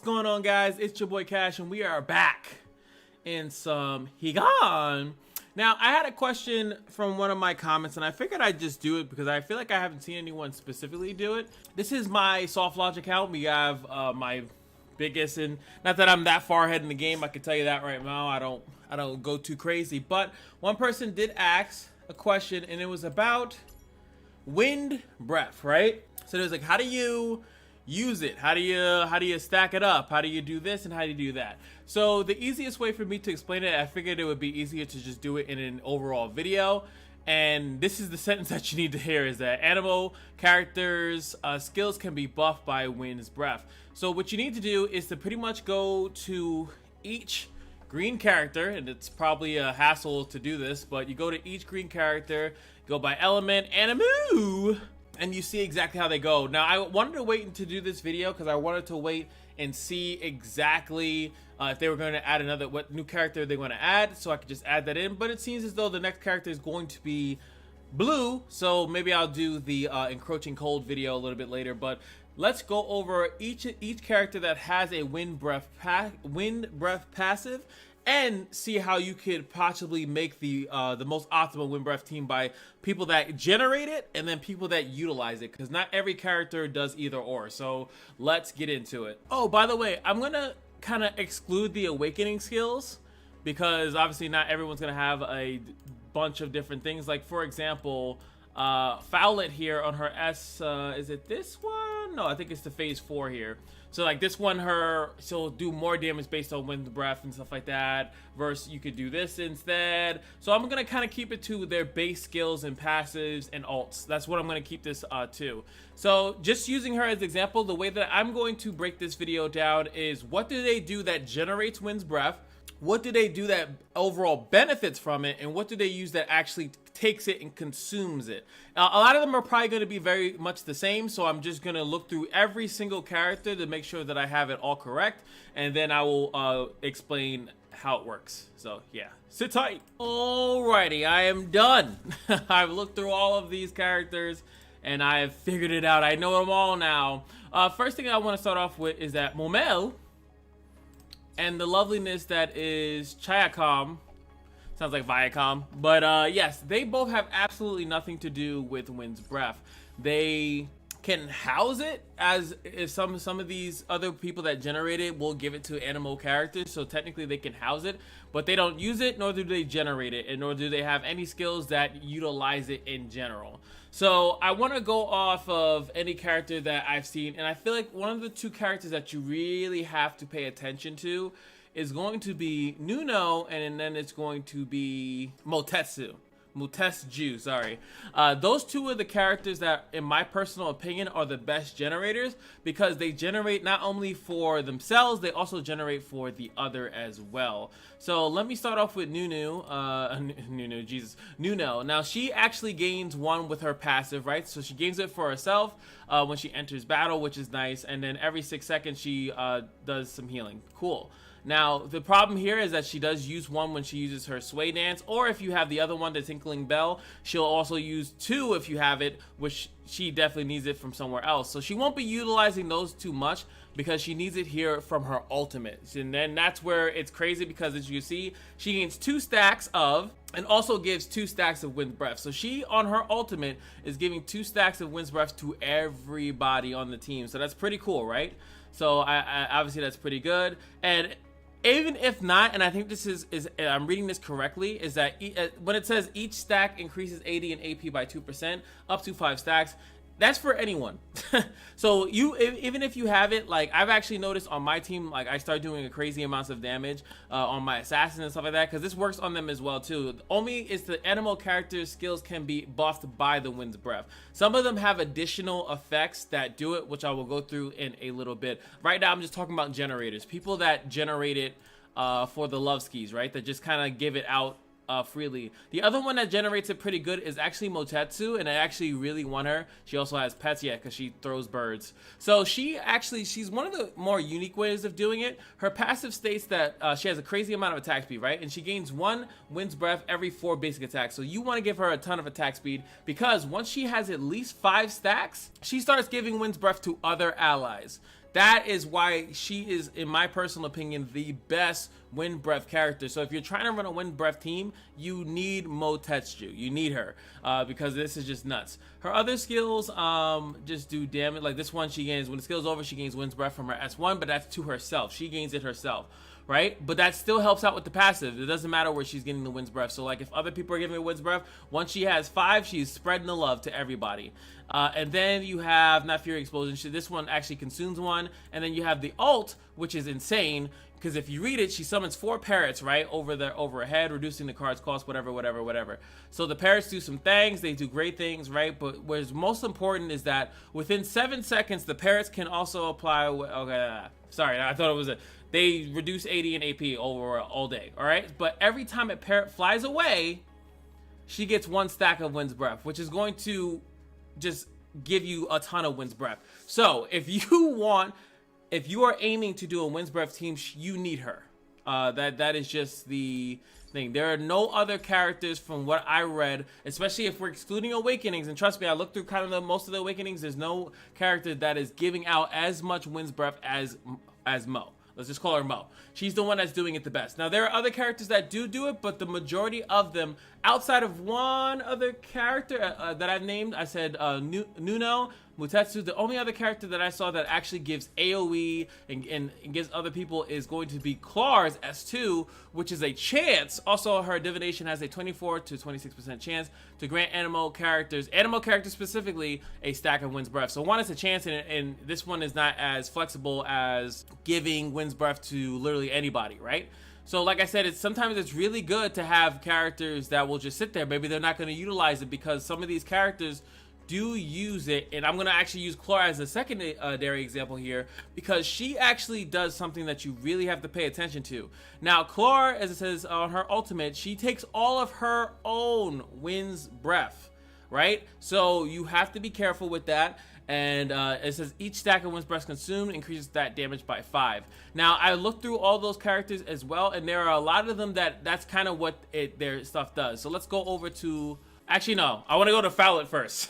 What's going on, guys? It's your boy Cash, and we are back in some Higan. Now, I had a question from one of my comments, and I figured I'd just do it because I feel like I haven't seen anyone specifically do it. This is my soft launch account. We have my biggest, and not that I'm that far ahead in the game, I can tell you that right now. I don't go too crazy, but one person did ask a question, and it was about wind breath, right? So it was like, how do you use it? How do you stack it up? How do you do this and how do you do that? So the easiest way for me to explain it, I figured it would be easier to just do it in an overall video. And this is the sentence that you need to hear, is that animal characters skills can be buffed by wind's breath. So what you need to do is to pretty much go to each green character, and it's probably a hassle to do this, but you go to each green character, go by element, animu, and you see exactly how they go. Now, I wanted to wait to do this video because I wanted to wait and see exactly if they were going to add what new character they're going to add, so I could just add that in. But it seems as though the next character is going to be blue, so maybe I'll do the encroaching cold video a little bit later. But let's go over each character that has a wind breath passive, and see how you could possibly make the most optimal wind breath team by people that generate it and then people that utilize it, because not every character does either or. So let's get into it. Oh, by the way, I'm gonna kind of exclude the awakening skills because obviously not everyone's gonna have a bunch of different things. Like, for example, Fowlet here on her S, is it this one? No, I think it's the phase 4 here. So like this one, she'll do more damage based on wind breath and stuff like that, versus you could do this instead. So I'm gonna kind of keep it to their base skills and passives and alts. That's what I'm gonna keep this to. So just using her as an example, the way that I'm going to break this video down is, what do they do that generates wind's breath? What do they do that overall benefits from it? And what do they use that actually takes it and consumes it? A lot of them are probably going to be very much the same, so I'm just going to look through every single character to make sure that I have it all correct, and then I will explain how it works. So yeah, sit tight. Alrighty, I am done. I've looked through all of these characters and I have figured it out. I know them all now. First thing I want to start off with is that Momel and the loveliness that is Chayacom. Sounds like Viacom. But yes, they both have absolutely nothing to do with wind's breath. They can house it, as if some of these other people that generate it will give it to animal characters, so technically they can house it, but they don't use it, nor do they generate it, and nor do they have any skills that utilize it in general. So I want to go off of any character that I've seen, and I feel like one of the two characters that you really have to pay attention to is going to be Nuno, and then it's going to be Motetsju, sorry. Those two are the characters that, in my personal opinion, are the best generators, because they generate not only for themselves, they also generate for the other as well. So let me start off with Nuno. Now, she actually gains 1 with her passive, right? So she gains it for herself when she enters battle, which is nice, and then every 6 seconds she does some healing. Cool. Now, the problem here is that she does use 1 when she uses her sway dance, or if you have the other one, the tinkling bell, she'll also use 2 if you have it, which she definitely needs it from somewhere else. So she won't be utilizing those too much because she needs it here from her ultimate. And then that's where it's crazy, because as you see, she gains 2 stacks of, and also gives 2 stacks of wind's breath. So she, on her ultimate, is giving 2 stacks of wind's breath to everybody on the team. So that's pretty cool, right? So I obviously that's pretty good. And even if not, and I think this is I'm reading this correctly, is that when it says each stack increases AD and AP by 2%, up to 5 stacks, that's for anyone. So even if you have it, like I've actually noticed on my team, like I start doing a crazy amounts of damage on my assassins and stuff like that, because this works on them as well too. Only is the animal character's skills can be buffed by the wind's breath. Some of them have additional effects that do it, which I will go through in a little bit. Right now I'm just talking about generators, people that generate it for the love skis, right? That just kind of give it out freely. The other one that generates it pretty good is actually Motetsju, and I actually really want her. She also has pets yet because she throws birds. So she's one of the more unique ways of doing it. Her passive states that she has a crazy amount of attack speed, right? And she gains 1 wind's breath every 4 basic attacks. So you want to give her a ton of attack speed, because once she has at least 5 stacks, she starts giving wind's breath to other allies. that is why she is, in my personal opinion, the best wind breath character. So if you're trying to run a wind breath team, you need Motetsu. You need her because this is just nuts. Her other skills just do damage. Like this one, she gains, when the skill's over, she gains wind's breath from her S1, but that's to herself. She gains it herself, right? But that still helps out with the passive. It doesn't matter where she's getting the wind's breath. So like if other people are giving her wind's breath, once she has 5, she's spreading the love to everybody. And then you have not Fury Explosion. This one actually consumes one. And then you have the ult, which is insane because if you read it, she summons 4 parrots, right, over her head, reducing the card's cost, whatever. So the parrots do some things. They do great things, right? But what's most important is that within 7 seconds, the parrots can also apply. Okay, sorry, I thought it was they reduce AD and AP over all day, all right? But every time a parrot flies away, she gets 1 stack of wind's breath, which is going to just give you a ton of wind's breath. So if you are aiming to do a wind's breath team, you need her. That is just the thing. There are no other characters from what I read, especially if we're excluding Awakenings, and trust me, I looked through kind of most of the Awakenings. There's no character that is giving out as much wind's breath as Mo. Let's just call her Mo. She's the one that's doing it the best. Now, there are other characters that do it, but the majority of them, outside of one other character that I've named, I said Nuno, Mutetsu, the only other character that I saw that actually gives AoE and gives other people is going to be Clar's S2, which is a chance. Also, her divination has a 24 to 26% chance to grant animal characters specifically, a stack of wind's breath. So one is a chance, and this one is not as flexible as giving wind's breath to literally anybody, right? So like I said, sometimes it's really good to have characters that will just sit there. Maybe they're not going to utilize it because some of these characters do use it, and I'm going to actually use Clara as a secondary example here because she actually does something that you really have to pay attention to. Now, Clara, as it says on her ultimate, she takes all of her own wind's breath, right? So you have to be careful with that. And it says each stack of wind's breath consumed increases that damage by 5. Now, I looked through all those characters as well, and there are a lot of them that's kind of what their stuff does. So let's go over to... Actually, no. I want to go to Fowlet first.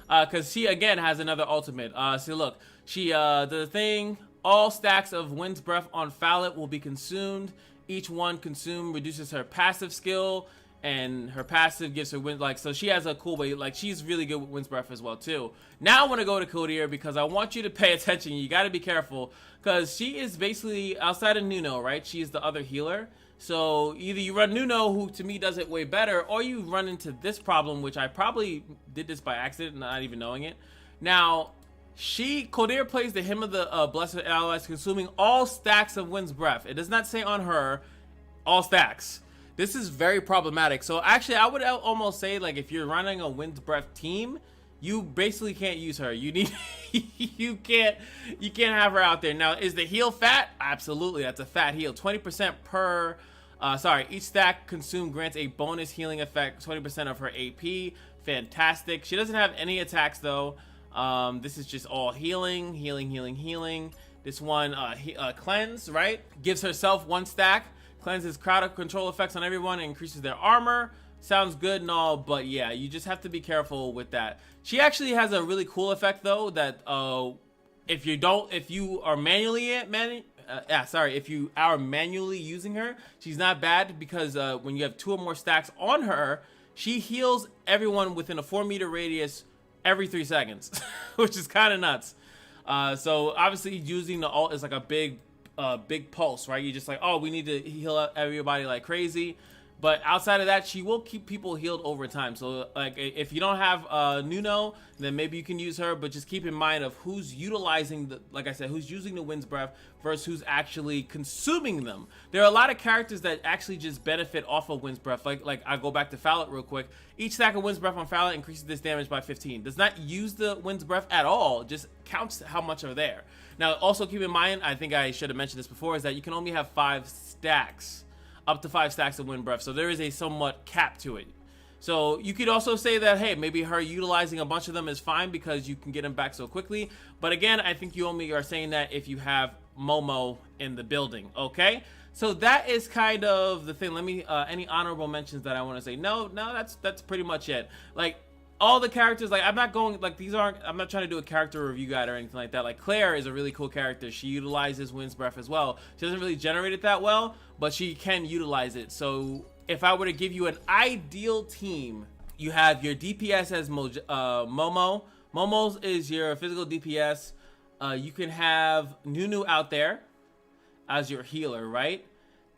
Because she, again, has another ultimate. So look. She, the thing, all stacks of wind's breath on Fowlet will be consumed. Each one consumed reduces her passive skill. And her passive gives her wind, so she has a cool way, she's really good with wind's breath as well too. Now I want to go to Codier because I want you to pay attention. You got to be careful because she is basically outside of Nuno, right? She's the other healer. So either you run Nuno, who to me does it way better, or you run into this problem, which I probably did this by accident, not even knowing it. Now, Codier plays the Hymn of the Blessed Allies, consuming all stacks of wind's breath. It does not say on her all stacks. This is very problematic. So actually, I would almost say, if you're running a wind's breath team, you basically can't use her. You need, you can't have her out there. Now, is the heal fat? Absolutely, that's a fat heal. 20% per, each stack consumed grants a bonus healing effect, 20% of her AP. Fantastic. She doesn't have any attacks though. This is just all healing. This one, cleanse, right? Gives herself 1 stack. Cleanses crowd control effects on everyone and increases their armor. Sounds good and all, but yeah, you just have to be careful with that. She actually has a really cool effect though that if you are manually using her, she's not bad because when you have 2 or more stacks on her, she heals everyone within a 4-meter radius every 3 seconds, which is kind of nuts. So obviously using the ult is like a big pulse, right? You're just like, oh, we need to heal up everybody like crazy. But outside of that, she will keep people healed over time. So if you don't have Nuno, then maybe you can use her, but just keep in mind of who's utilizing who's using the wind's breath versus who's actually consuming them. There are a lot of characters that actually just benefit off of wind's breath. Like I go back to Fowlet real quick. Each stack of wind's breath on Fowlet increases this damage by 15. Does not use the wind's breath at all, just counts how much are there. Now also keep in mind, I think I should have mentioned this before, is that you can only have 5 stacks. Up to 5 stacks of wind breath, so there is a somewhat cap to it. So you could also say that, hey, maybe her utilizing a bunch of them is fine because you can get them back so quickly. But again, I think you only are saying that if you have Momo in the building, okay? So that is kind of the thing. Let me, any honorable mentions that I want to say? No, that's pretty much it. all the characters, like, I'm not going, like, I'm not trying to do a character review guide or anything like that. Like, Claire is a really cool character. She utilizes Wind's Breath as well. She doesn't really generate it that well, but she can utilize it. So if I were to give you an ideal team, you have your DPS as Momo. Momo's is your physical DPS. You can have Nunu out there as your healer, right?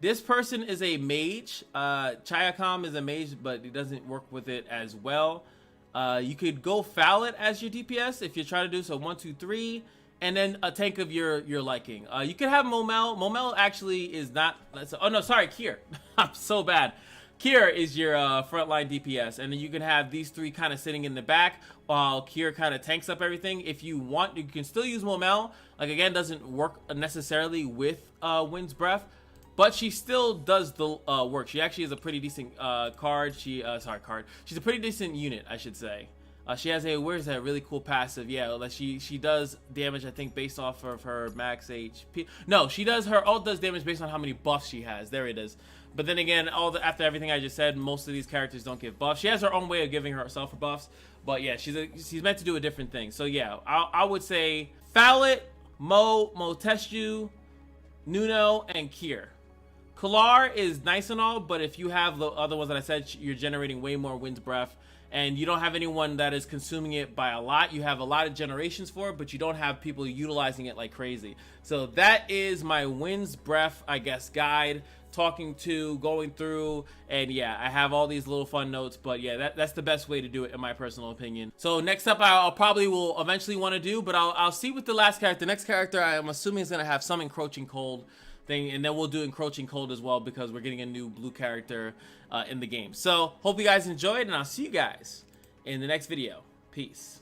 This person is a mage. Chayakam is a mage, but he doesn't work with it as well. You could go Fallet as your DPS if you try to do so. 1, 2, 3, and then a tank of your liking. You could have Momel. Momel actually is not. Oh no, sorry, Kier. I'm so bad. Kier is your frontline DPS, and then you can have these three kind of sitting in the back while Kier kind of tanks up everything. If you want, you can still use Momel. Like, again, doesn't work necessarily with Wind's Breath, but she still does the work. She actually is a pretty decent card. She's a pretty decent unit, I should say. She has a, where's that really cool passive? Yeah, like she does damage, I think, based off of her max HP. No, her ult does damage based on how many buffs she has. There it is. But then again, after everything I just said, most of these characters don't give buffs. She has her own way of giving herself her buffs. But yeah, she's meant to do a different thing. So yeah, I would say Fallet, Moteshu, Nuno, and Kier. Kalar is nice and all, but if you have the other ones that I said, you're generating way more Wind's Breath, and you don't have anyone that is consuming it by a lot. You have a lot of generations for it, but you don't have people utilizing it like crazy. So that is my Wind's Breath, I guess, guide, going through, and yeah, I have all these little fun notes, but yeah, that's the best way to do it in my personal opinion. So next up, I'll probably will eventually want to do, but I'll see with the last character. The next character, I'm assuming is going to have some Encroaching Cold thing, and then we'll do Encroaching Cold as well because we're getting a new blue character in the game. So hope you guys enjoyed, and I'll see you guys in the next video. Peace.